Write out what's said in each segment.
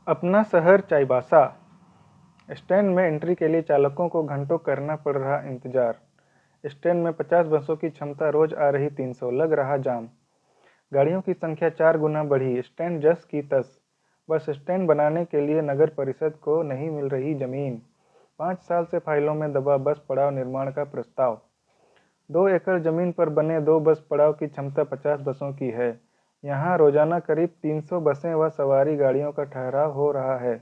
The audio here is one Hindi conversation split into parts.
अपना शहर चाईबासा। स्टैंड में एंट्री के लिए चालकों को घंटों करना पड़ रहा इंतजार। स्टैंड में 50 बसों की क्षमता, रोज आ रही 300, लग रहा जाम। गाड़ियों की संख्या 4 गुना बढ़ी, स्टैंड जस की तस। बस स्टैंड बनाने के लिए नगर परिषद को नहीं मिल रही जमीन। 5 साल से फाइलों में दबा बस पड़ाव निर्माण का प्रस्ताव। 2 एकड़ जमीन पर बने 2 बस पड़ाव की क्षमता 50 बसों की है। यहाँ रोजाना करीब 300 बसें व सवारी गाड़ियों का ठहराव हो रहा है।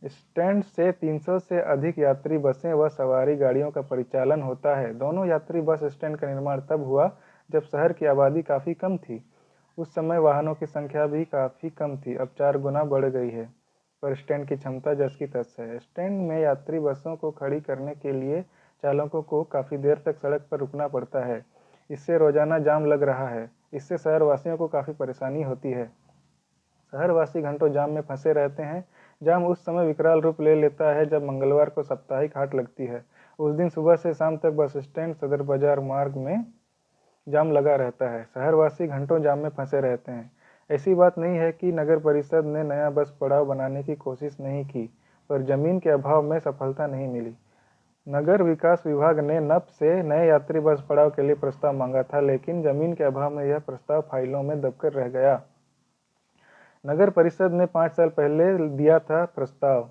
स्टैंड से 300 से अधिक यात्री बसें व सवारी गाड़ियों का परिचालन होता है। दोनों यात्री बस स्टैंड का निर्माण तब हुआ जब शहर की आबादी काफ़ी कम थी। उस समय वाहनों की संख्या भी काफ़ी कम थी, अब 4 गुना बढ़ गई है, पर स्टैंड की क्षमता जस की तस है। स्टैंड में यात्री बसों को खड़ी करने के लिए चालकों को काफ़ी देर तक सड़क पर रुकना पड़ता है। इससे रोजाना जाम लग रहा है। इससे शहरवासियों को काफ़ी परेशानी होती है। शहरवासी घंटों जाम में फंसे रहते हैं। जाम उस समय विकराल रूप ले लेता है जब मंगलवार को साप्ताहिक हाट लगती है। उस दिन सुबह से शाम तक बस स्टैंड, सदर बाजार मार्ग में जाम लगा रहता है। शहरवासी घंटों जाम में फंसे रहते हैं। ऐसी बात नहीं है कि नगर परिषद ने नया बस पड़ाव बनाने की कोशिश नहीं की, पर जमीन के अभाव में सफलता नहीं मिली। नगर विकास विभाग ने नप से नए यात्री बस पड़ाव के लिए प्रस्ताव मांगा था, लेकिन जमीन के अभाव में यह प्रस्ताव फाइलों में दबकर रह गया। नगर परिषद ने 5 साल पहले दिया था प्रस्ताव।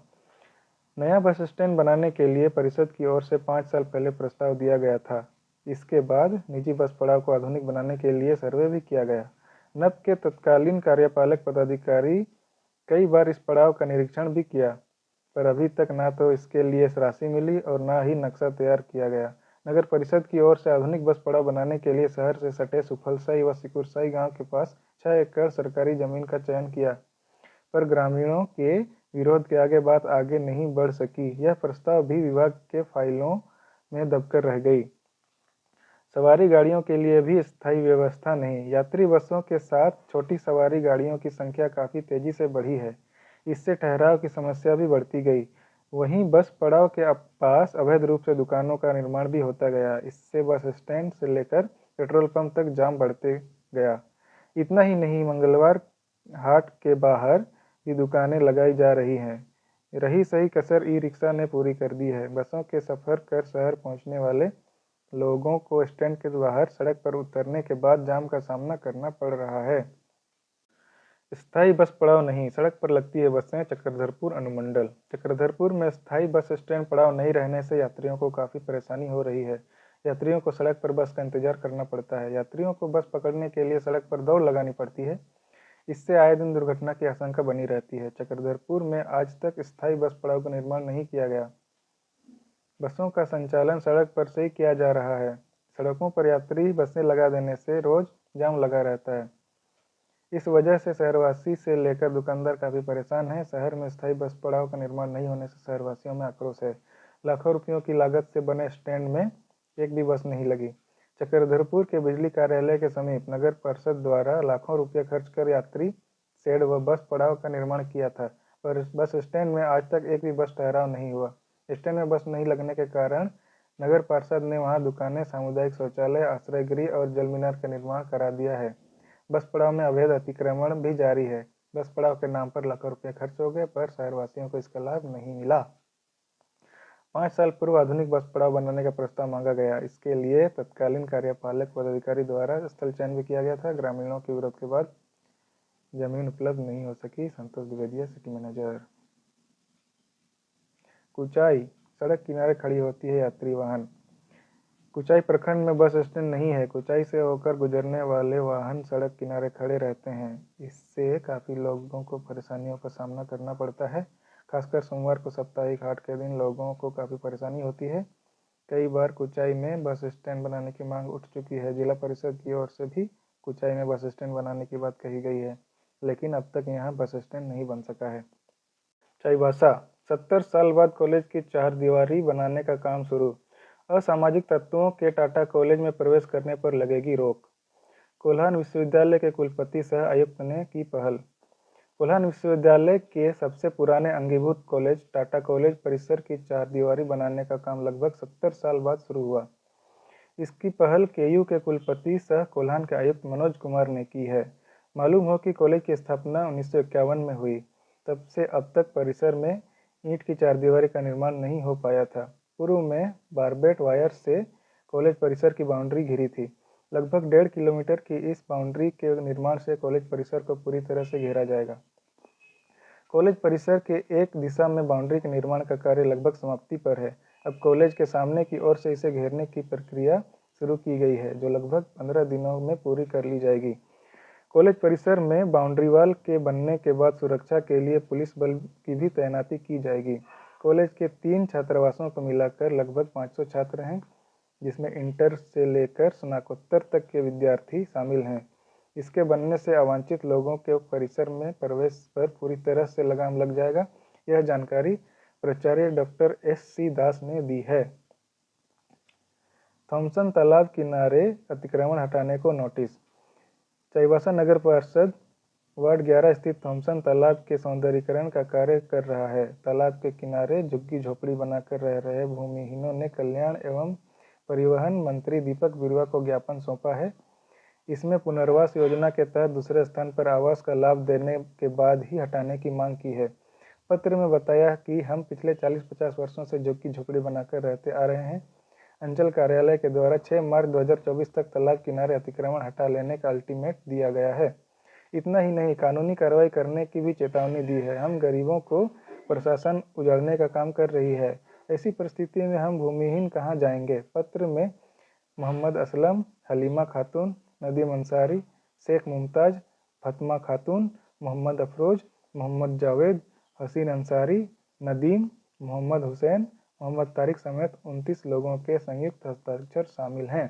नया बस स्टैंड बनाने के लिए परिषद की ओर से 5 साल पहले प्रस्ताव दिया गया था। इसके बाद निजी बस पड़ाव को आधुनिक बनाने के लिए सर्वे भी किया गया। नप के तत्कालीन कार्यपालक पदाधिकारी कई बार इस पड़ाव का निरीक्षण भी किया, पर अभी तक ना तो इसके लिए राशि मिली और ना ही नक्शा तैयार किया गया। नगर परिषद की ओर से आधुनिक बस पड़ाव बनाने के लिए शहर से सटे सुफलसाई व सिकुरसाई गांव के पास 6 एकड़ सरकारी जमीन का चयन किया, पर ग्रामीणों के विरोध के आगे बात आगे नहीं बढ़ सकी। यह प्रस्ताव भी विभाग के फाइलों में दबकर रह गई। सवारी गाड़ियों के लिए भी स्थायी व्यवस्था नहीं। यात्री बसों के साथ छोटी सवारी गाड़ियों की संख्या काफ़ी तेजी से बढ़ी है। इससे ठहराव की समस्या भी बढ़ती गई। वहीं बस पड़ाव के पास अवैध रूप से दुकानों का निर्माण भी होता गया। इससे बस स्टैंड से लेकर पेट्रोल पंप तक जाम बढ़ते गया। इतना ही नहीं, मंगलवार हाट के बाहर भी दुकानें लगाई जा रही हैं। रही सही कसर ई रिक्शा ने पूरी कर दी है। बसों के सफ़र कर शहर पहुंचने वाले लोगों को स्टैंड के बाहर सड़क पर उतरने के बाद जाम का सामना करना पड़ रहा है। स्थायी बस पड़ाव नहीं, सड़क पर लगती है बसें। चक्रधरपुर अनुमंडल। चक्रधरपुर में स्थायी बस स्टैंड पड़ाव नहीं रहने से यात्रियों को काफ़ी परेशानी हो रही है। यात्रियों को सड़क पर बस का इंतजार करना पड़ता है। यात्रियों को बस पकड़ने के लिए सड़क पर दौड़ लगानी पड़ती है। इससे आए दिन दुर्घटना की आशंका बनी रहती है। चक्रधरपुर में आज तक स्थायी बस पड़ाव का निर्माण नहीं किया गया। बसों का संचालन सड़क पर से ही किया जा रहा है। सड़कों पर यात्री बसें लगा देने से रोज जाम लगा रहता है। इस वजह से शहरवासी से लेकर दुकानदार काफ़ी परेशान हैं। शहर में स्थायी बस पड़ाव का निर्माण नहीं होने से शहरवासियों में आक्रोश है। लाखों रुपयों की लागत से बने स्टैंड में एक भी बस नहीं लगी। चक्रधरपुर के बिजली कार्यालय के समीप नगर परिषद द्वारा लाखों रुपये खर्च कर यात्री शेड व बस पड़ाव का निर्माण किया था, पर बस स्टैंड में आज तक एक भी बस ठहराव नहीं हुआ। स्टैंड में बस नहीं लगने के कारण नगर परिषद ने वहां दुकानें, सामुदायिक शौचालय, आश्रय गृह और जल मीनार का निर्माण करा दिया है। बस पड़ाव में अवैध अतिक्रमण भी जारी है। बस पड़ाव के नाम पर लाखों रुपये खर्च हो गए, पर शहरवासियों को इसका लाभ नहीं मिला। 5 साल पूर्व आधुनिक बस पड़ाव बनाने का प्रस्ताव मांगा गया। इसके लिए तत्कालीन कार्यपालक पदाधिकारी द्वारा स्थल चयन भी किया गया था। ग्रामीणों के विरोध के बाद जमीन उपलब्ध नहीं हो सकी। संतोष द्विवेदी, सिटी मैनेजर। कुचाई। सड़क किनारे खड़ी होती है यात्री वाहन। कुचाई प्रखंड में बस स्टैंड नहीं है। कुचाई से होकर गुजरने वाले वाहन सड़क किनारे खड़े रहते हैं। इससे काफ़ी लोगों को परेशानियों का सामना करना पड़ता है। खासकर सोमवार को साप्ताहिक हाट के दिन लोगों को काफ़ी परेशानी होती है। कई बार कुचाई में बस स्टैंड बनाने की मांग उठ चुकी है। जिला परिषद की ओर से भी कुचाई में बस स्टैंड बनाने की बात कही गई है, लेकिन अब तक यहाँ बस स्टैंड नहीं बन सका है। चाईबासा। 70 साल बाद कॉलेज की चारदीवारी बनाने का काम शुरू। असामाजिक तत्वों के टाटा कॉलेज में प्रवेश करने पर लगेगी रोक। कोल्हान विश्वविद्यालय के कुलपति सह आयुक्त ने की पहल। कोल्हान विश्वविद्यालय के सबसे पुराने अंगीभूत कॉलेज टाटा कॉलेज परिसर की चारदीवारी बनाने का काम लगभग 70 साल बाद शुरू हुआ। इसकी पहल केयू के कुलपति सह कोल्हान के आयुक्त मनोज कुमार ने की है। मालूम हो कि कॉलेज की स्थापना 1951 में हुई। तब से अब तक परिसर में ईंट की चारदीवारी का निर्माण नहीं हो पाया था। पूर्व में बारबेट वायर से कॉलेज परिसर की बाउंड्री घिरी थी। लगभग 1.5 किलोमीटर की इस बाउंड्री के निर्माण से कॉलेज परिसर को पूरी तरह से घेरा जाएगा। कॉलेज परिसर के एक दिशा में बाउंड्री के निर्माण का कार्य लगभग समाप्ति पर है। अब कॉलेज के सामने की ओर से इसे घेरने की प्रक्रिया शुरू की गई है, जो लगभग 15 दिनों में पूरी कर ली जाएगी। कॉलेज परिसर में बाउंड्री वाल के बनने के बाद सुरक्षा के लिए पुलिस बल की भी तैनाती की जाएगी। कॉलेज के 3 छात्रावासों को मिलाकर लगभग 500 छात्र हैं, जिसमें इंटर से लेकर स्नातकोत्तर तक के विद्यार्थी शामिल हैं। इसके बनने से अवांछित लोगों के परिसर में प्रवेश पर पूरी तरह से लगाम लग जाएगा। यह जानकारी प्राचार्य डॉक्टर S.C. दास ने दी है। थॉमसन तालाब किनारे अतिक्रमण हटाने को नोटिस। चाईबासा नगर परिषद वार्ड 11 स्थित थॉमसन तालाब के सौंदर्यीकरण का कार्य कर रहा है। तालाब के किनारे झुग्गी झोपड़ी बनाकर रह रहे भूमिहीनों ने कल्याण एवं परिवहन मंत्री दीपक बिरुवा को ज्ञापन सौंपा है। इसमें पुनर्वास योजना के तहत दूसरे स्थान पर आवास का लाभ देने के बाद ही हटाने की मांग की है। पत्र में बताया कि हम पिछले 40-50 वर्षों से झुग्गी झोपड़ी बनाकर रहते आ रहे हैं। अंचल कार्यालय के द्वारा 6 मार्च 2024 तक तालाब किनारे अतिक्रमण हटा लेने का अल्टीमेट दिया गया है। इतना ही नहीं, कानूनी कार्रवाई करने की भी चेतावनी दी है। हम गरीबों को प्रशासन उजाड़ने का काम कर रही है। ऐसी परिस्थिति में हम भूमिहीन कहाँ जाएंगे। पत्र में मोहम्मद असलम, हलीमा खातून, नदीम अंसारी, शेख मुमताज, फतमा खातून, मोहम्मद अफरोज, मोहम्मद जावेद, हसीन अंसारी, नदीम, मोहम्मद हुसैन, मोहम्मद तारिक समेत 29 लोगों के संयुक्त हस्ताक्षर शामिल हैं।